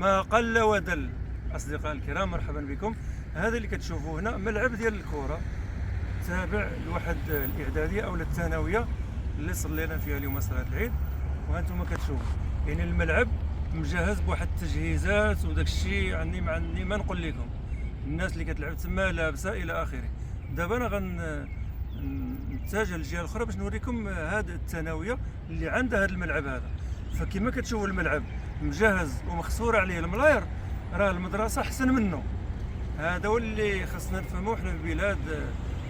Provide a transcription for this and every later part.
ما قل ودل. أصدقاء الكرام، مرحبا بكم. هذا اللي كتشوفوه هنا ملعب ديال الكرة تابع لواحد الإعدادية أو الثانوية اللي صلينا فيها اليوم صلاة العيد. وهانتوما كتشوفوا يعني الملعب مجهز بواحد التجهيزات وداك الشيء، عني ما نقول لكم. الناس اللي كتلعب تما لابسه الى اخره. دابا انا نتجه للجهه الاخرى باش نوريكم هذه الثانويه اللي عندها هذا الملعب هذا. فكما كتشوفوا الملعب مجهز ومخسور عليه الملاير، راه المدرسه احسن منه. هذا هو اللي خصنا نفهموه حنا في بلاد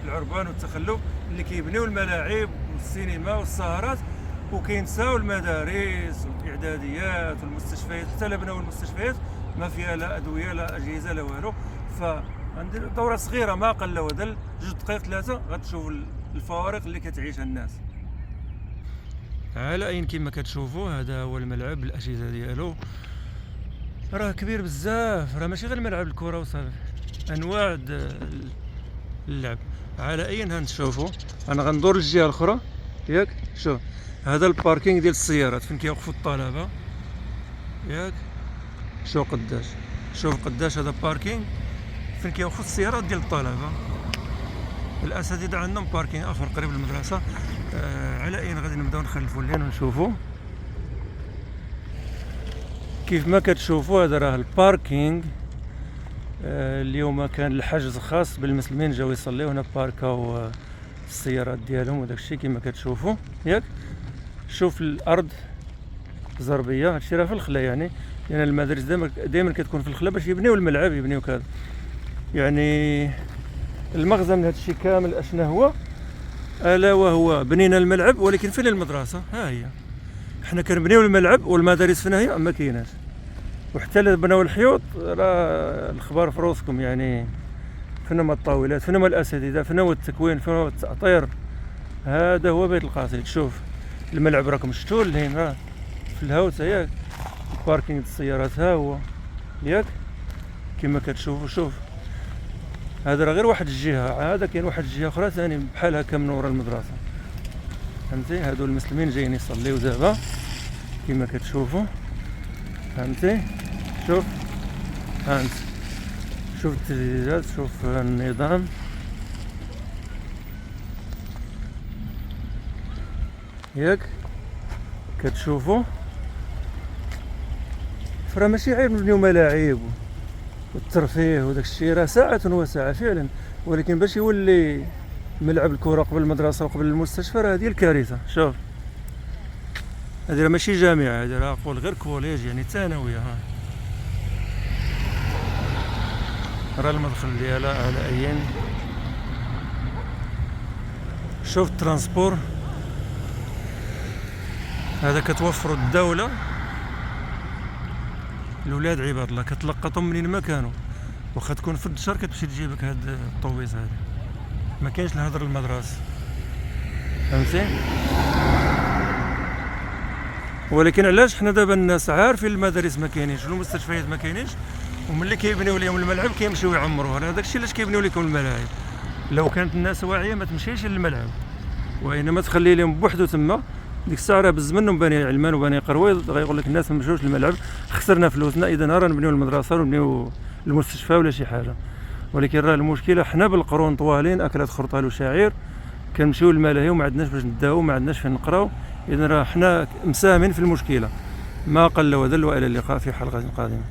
العربان والتخلف، اللي كيبنيو الملاعب والسينما والسهرات وكينساو المدارس والاعداديات والمستشفيات. حتى لا بناو المستشفيات ما فيها لا ادويه لا اجهزه لا والو. فعندي دوره صغيره ما قل ودل، 2 دقائق 3 غتشوفوا الفوارق اللي كتعيشها الناس. على اين كما كتشوفوا هذا هو الملعب، الاجهزه ديالو راه كبير بزاف، راه ماشي غير ملعب الكره وصافي، انواع اللعب. على اين هنشوفوا، انا غندور للجهه الاخرى ياك. شوف هذا الباركينغ ديال السيارات فين كيوقفوا الطلبه ياك. شوف قداش هذا باركينغ فين كيوقفوا السيارات ديال الطلبه. الاساتذه عندهم باركينغ اخر قريب للمدرسه. على اين غادي نبداو نخلفوا لهنا ونشوفوا. كيف ما كتشوفوا هذا راه الباركينغ. اليوم كان الحجز خاص بالمسلمين، جاو يصليو هنا، باركاو السيارات ديالهم وداك الشيء كما كتشوفوا ياك. شوف الارض زربيه، هادشي راه في الخلا يعني المدارس دائما كتكون في الخلا باش يبنيو الملعب، يبنيو كذا يعني. المغزى من هادشي كامل اشنا هو؟ الا وهو بنينا الملعب، ولكن فين المدرسه؟ ها هي. حنا كنبنيو الملعب والمدارس فين هي؟ ما كايناش. وحتى الا بناو الحيوط راه الخبار في روسكم يعني. فين هما الطاولات؟ فين هما الاساتذه؟ فين هو التكوين؟ فين هو التأطير؟ هذا هو بيت القصيد. شوف الملعب راكم شفتوه لهين راه في الهاوسه ياك. باركينغ السيارات ها هو ياك كما كتشوفوا. شوف هذا راه غير واحد الجهه، هذا كاين واحد الجهه اخرى ثاني بحال هكا من ورا المدرسه، فهمتي. هادو المسلمين جايين يصليو دابا كما كتشوفوا، فهمتي. شوف هانت، شوف التجهيزات، شوف النظام ياك كتشوفوا. فرا ماشي عيب نبنيو ملاعب والترفيه وداك الشيء، راه ساعة وساعة فعلا، ولكن باش يولي ملعب الكرة قبل المدرسة وقبل المستشفى راه هذه الكارثة. شوف هذه راه ماشي جامعة، هذه راه نقول غير كوليج يعني ثانوية. ها راه المدخل ديالها على اين. شوف الترانسبور هذا كتوفر الدولة الولاد عباد الله، كتلقطهم منين ما كانوا، واخا تكون في الدشر كتمشي تجيبك هاد الطوبيس هذا، ما كاينش الهضر المدرسة، فهمتي. ولكن علاش حنا دابا الناس عارفين المدارس ما كاينينش والمستشفيات ما كاينينش، وملي كيبنيو لهم الملعب كيمشيو يعمروها. هذاك الشيء علاش كيبنيو لكم الملاعب. لو كانت الناس واعيه ما تمشيش للملعب، وانما تخلي لهم بوحدو تما. ديك الساعه راه بز منهم بني علمان وبني قرويض غيقول لك الناس ما مشاوش للملعب، خسرنا فلوسنا، اذا راه نبنيو المدرسه ونبنيو المستشفى ولا شي حاجه. ولكن راه المشكله حنا بالقرون طوالين اكلت خرطال وشعير كنمشيو للملاهي وما عندناش باش نداو، ما عندناش فين نقراو. اذا راه حنا مساهمين في المشكله. ما قل ودل، والى اللقاء في حلقه قادمه.